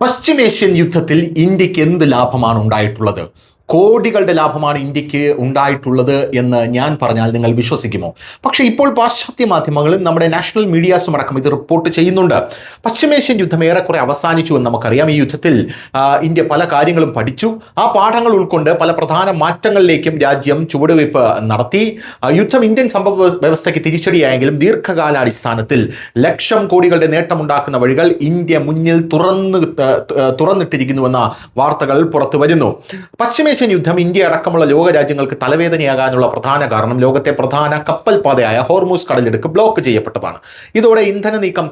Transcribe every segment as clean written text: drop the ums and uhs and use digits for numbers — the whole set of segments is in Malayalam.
പശ്ചിമേഷ്യൻ യുദ്ധത്തിൽ ഇന്ത്യക്ക് എന്ത് ലാഭമാണ് ഉണ്ടായിട്ടുള്ളത്? കോടികളുടെ ലാഭമാണ് ഇന്ത്യക്ക് ഉണ്ടായിട്ടുള്ളത് എന്ന് ഞാൻ പറഞ്ഞാൽ നിങ്ങൾ വിശ്വസിക്കുമോ? പക്ഷേ ഇപ്പോൾ പാശ്ചാത്യ മാധ്യമങ്ങളും നമ്മുടെ നാഷണൽ മീഡിയാസും അടക്കം ഇത് റിപ്പോർട്ട് ചെയ്യുന്നുണ്ട്. പശ്ചിമേഷ്യൻ യുദ്ധം ഏറെക്കുറെ അവസാനിച്ചു എന്ന് നമുക്കറിയാം. ഈ യുദ്ധത്തിൽ ഇന്ത്യ പല കാര്യങ്ങളും പഠിച്ചു. ആ പാഠങ്ങൾ ഉൾക്കൊണ്ട് പല പ്രധാന മാറ്റങ്ങളിലേക്കും രാജ്യം ചുവടുവയ്പ് നടത്തി. യുദ്ധം ഇന്ത്യൻ സമ്പദ് വ്യവസ്ഥയ്ക്ക് തിരിച്ചടിയായെങ്കിലും ദീർഘകാലാടിസ്ഥാനത്തിൽ ലക്ഷം കോടികളുടെ നേട്ടമുണ്ടാക്കുന്ന വഴികൾ ഇന്ത്യ മുന്നിൽ തുറന്നിട്ടിരിക്കുന്നുവെന്ന വാർത്തകൾ പുറത്തു വരുന്നു. പശ്ചിമേഷ്യൻ യുദ്ധം ഇന്ത്യ അടക്കമുള്ള ലോക രാജ്യങ്ങൾക്ക് തലവേദനയാകാനുള്ള പ്രധാന കാരണം ലോകത്തെ പ്രധാന കപ്പൽ പാതയായ ഹോർമൂസ് കടലിടുക്ക് ബ്ലോക്ക് ചെയ്യപ്പെട്ടതാണ്. ഇതോടെ ഇന്ധന നീക്കം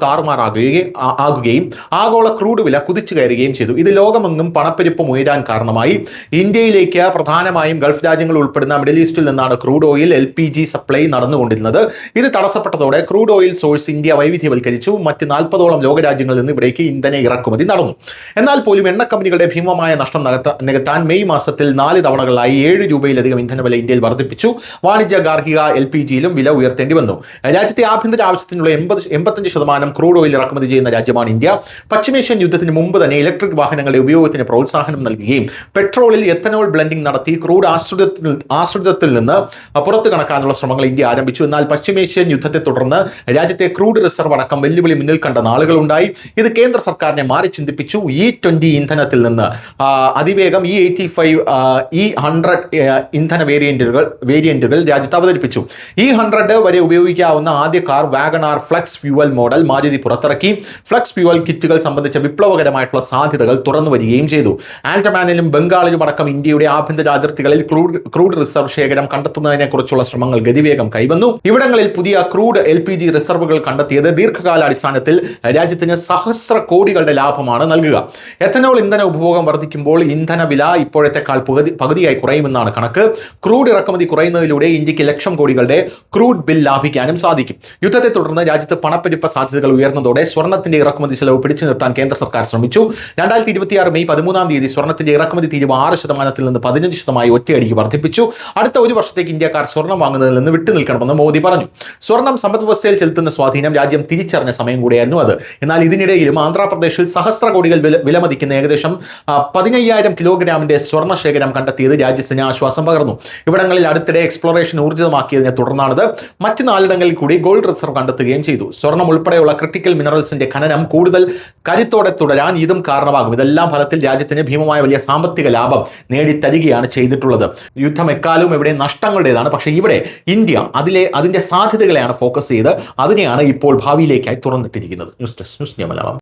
ആകുകയും ആഗോള ക്രൂഡ് വില കുതിച്ചു കയറുകയും ചെയ്തു. ഇത് ലോകമെങ്ങും പണപ്പെരുപ്പം ഉയരാൻ കാരണമായി. ഇന്ത്യയിലേക്ക് പ്രധാനമായും ഗൾഫ് രാജ്യങ്ങൾ ഉൾപ്പെടുന്ന മിഡിൽ ഈസ്റ്റിൽ നിന്നാണ് ക്രൂഡ് ഓയിൽ LPG സപ്ലൈ നടന്നുകൊണ്ടിരുന്നത്. ഇത് തടസ്സപ്പെട്ടതോടെ ക്രൂഡ് ഓയിൽ സോഴ്സ് ഇന്ത്യ വൈവിധ്യവൽക്കരിച്ചു. മറ്റ് 40ഓളം ലോകരാജ്യങ്ങളിൽ നിന്ന് ഇവിടേക്ക് ഇന്ധന ഇറക്കുമതി നടന്നു. എന്നാൽ പോലും എണ്ണ കമ്പനികളുടെ ഭീമമായ നഷ്ടം നികത്താൻ മെയ് മാസത്തിൽ 4 തവണകളായി 7 രൂപയിലധികം ഇന്ധനവില ഇന്ത്യയിൽ വർദ്ധിപ്പിച്ചു. വാണിജ്യ ഗാർഹിക LPGയിലും വില ഉയർത്തേണ്ടി വന്നു. രാജ്യത്തെ ആഭ്യന്തര ആവശ്യത്തിനുള്ള 85% ക്രൂഡ് ഓയിൽ ഇറക്കുമതി ചെയ്യുന്ന രാജ്യമാണ് ഇന്ത്യ. പശ്ചിമേഷ്യൻ യുദ്ധത്തിന് മുമ്പ് തന്നെ ഇലക്ട്രിക് വാഹനങ്ങളുടെ ഉപയോഗത്തിന് പ്രോത്സാഹനം നൽകുകയും പെട്രോളിൽ എത്തനോൾ ബ്ലെൻഡിംഗ് നടത്തി ക്രൂഡ് ആശ്രിതത്തിൽ നിന്ന് പുറത്തു കടക്കാനുള്ള ശ്രമങ്ങൾ ഇന്ത്യ ആരംഭിച്ചു. എന്നാൽ പശ്ചിമേഷ്യൻ യുദ്ധത്തെ തുടർന്ന് രാജ്യത്തെ ക്രൂഡ് റിസർവ് അടക്കം വെല്ലുവിളി മുന്നിൽ കണ്ട നാളുകളുണ്ടായി. ഇത് കേന്ദ്ര സർക്കാരിനെ മാറി ചിന്തിപ്പിച്ചു. E20 ഇന്ധനത്തിൽ നിന്ന് അതിവേഗം E85 E100 ഇന്ധന വേരിയന്റുകൾ രാജ്യത്ത് അവതരിപ്പിച്ചു. E100 വരെ ഉപയോഗിക്കാവുന്ന ആദ്യ car Wagon R flex fuel model Maruti പുറത്തിറക്കി. ഫ്ലക്സ് ഫ്യൂവൽ കിറ്റുകൾ സംബന്ധിച്ച വിപ്ലവകരമായിട്ടുള്ള സാധ്യതകൾ തുറന്നു വരികയും ചെയ്തു. ആൻഡമാനിലും ബംഗാളിലും അടക്കം ഇന്ത്യയുടെ ആഭ്യന്തര അതിർത്തികളിൽ ക്രൂഡ് റിസർവ് ശേഖരം കണ്ടെത്തുന്നതിനെ കുറിച്ചുള്ള ശ്രമങ്ങൾ ഗതിവേഗം കൈവന്നു. ഇവിടങ്ങളിൽ പുതിയ ക്രൂഡ് LPG റിസർവുകൾ കണ്ടെത്തിയത് ദീർഘകാലാടിസ്ഥാനത്തിൽ രാജ്യത്തിന് സഹസ്ര കോടികളുടെ ലാഭമാണ് നൽകുക. എഥനോൾ ഇന്ധന ഉപഭോഗം വർദ്ധിക്കുമ്പോൾ ഇന്ധന വില ഇപ്പോഴത്തെക്കാൾ പകുതിയായി കുറയുമെന്നാണ് കണക്ക്. ക്രൂഡ് ഇറക്കുമതി കുറയുന്നതിലൂടെ ഇന്ത്യക്ക് ലക്ഷം കോടികളുടെ ക്രൂഡ് ബിൽ ലാഭിക്കാനും സാധിക്കും. യുദ്ധത്തെ തുടർന്ന് രാജ്യത്ത് പണപ്പെരുപ്പ സാധ്യതകൾ ഉയർന്നതോടെ സ്വർണ്ണത്തിന്റെ ഇറക്കുമതി ചെലവ് പിടിച്ചു നിർത്താൻ കേന്ദ്ര സർക്കാർ ശ്രമിച്ചു. 2026 മെയ് 13 സ്വർണ്ണത്തിന്റെ ഇറക്കുമതി തീരുവ 6% നിന്ന് 15% ഒറ്റയടിക്ക് വർദ്ധിപ്പിച്ചു. അടുത്ത ഒരു വർഷത്തേക്ക് ഇന്ത്യക്കാർ സ്വർണ്ണം വാങ്ങുന്നതിൽ നിന്ന് വിട്ടുനിൽക്കണമെന്ന് മോദി പറഞ്ഞു. സ്വർണ്ണം സമ്പദ് വ്യവസ്ഥയിൽ ചെലുത്തുന്ന സ്വാധീനം രാജ്യം തിരിച്ചറിഞ്ഞ സമയം കൂടിയായിരുന്നു അത്. എന്നാൽ ഇതിനിടയിലും ആന്ധ്രാപ്രദേശിൽ സഹസ്ര കോടികൾ വിലമതിക്കുന്ന ഏകദേശം 15,000 കിലോഗ്രാമിന്റെ സ്വർണ്ണ ശേഖരം കണ്ടെത്തിയത് രാജ്യത്തിന് ആശ്വാസം പകർന്നു. ഇവിടങ്ങളിൽ അടുത്തിടെ എക്സ്പ്ലോറേഷൻ ഊർജിതമാക്കിയതിനെ തുടർന്നാണത്. മറ്റ് 4ഇടങ്ങളിൽ കൂടി ഗോൾഡ് റിസർവ് കണ്ടെത്തുകയും ചെയ്തു. സ്വർണ്ണം ഉൾപ്പെടെയുള്ള ക്രിട്ടിക്കൽ മിനറൽസിന്റെ ഖനനം കൂടുതൽ കരുത്തോടെ തുടരാൻ ഇതും കാരണമാകും. ഇതെല്ലാം ഫലത്തിൽ രാജ്യത്തിന് ഭീമമായ വലിയ സാമ്പത്തിക ലാഭം നേടിത്തരികയാണ് ചെയ്തിട്ടുള്ളത്. യുദ്ധം എക്കാലവും ഇവിടെ നഷ്ടങ്ങളുടേതാണ്. പക്ഷേ ഇവിടെ ഇന്ത്യ അതിന്റെ സാധ്യതകളെയാണ് ഫോക്കസ് ചെയ്ത് അതിനെയാണ് ഇപ്പോൾ ഭാവിയിലേക്കായി തുറന്നിട്ടിരിക്കുന്നത്. News desk news India Malayalam.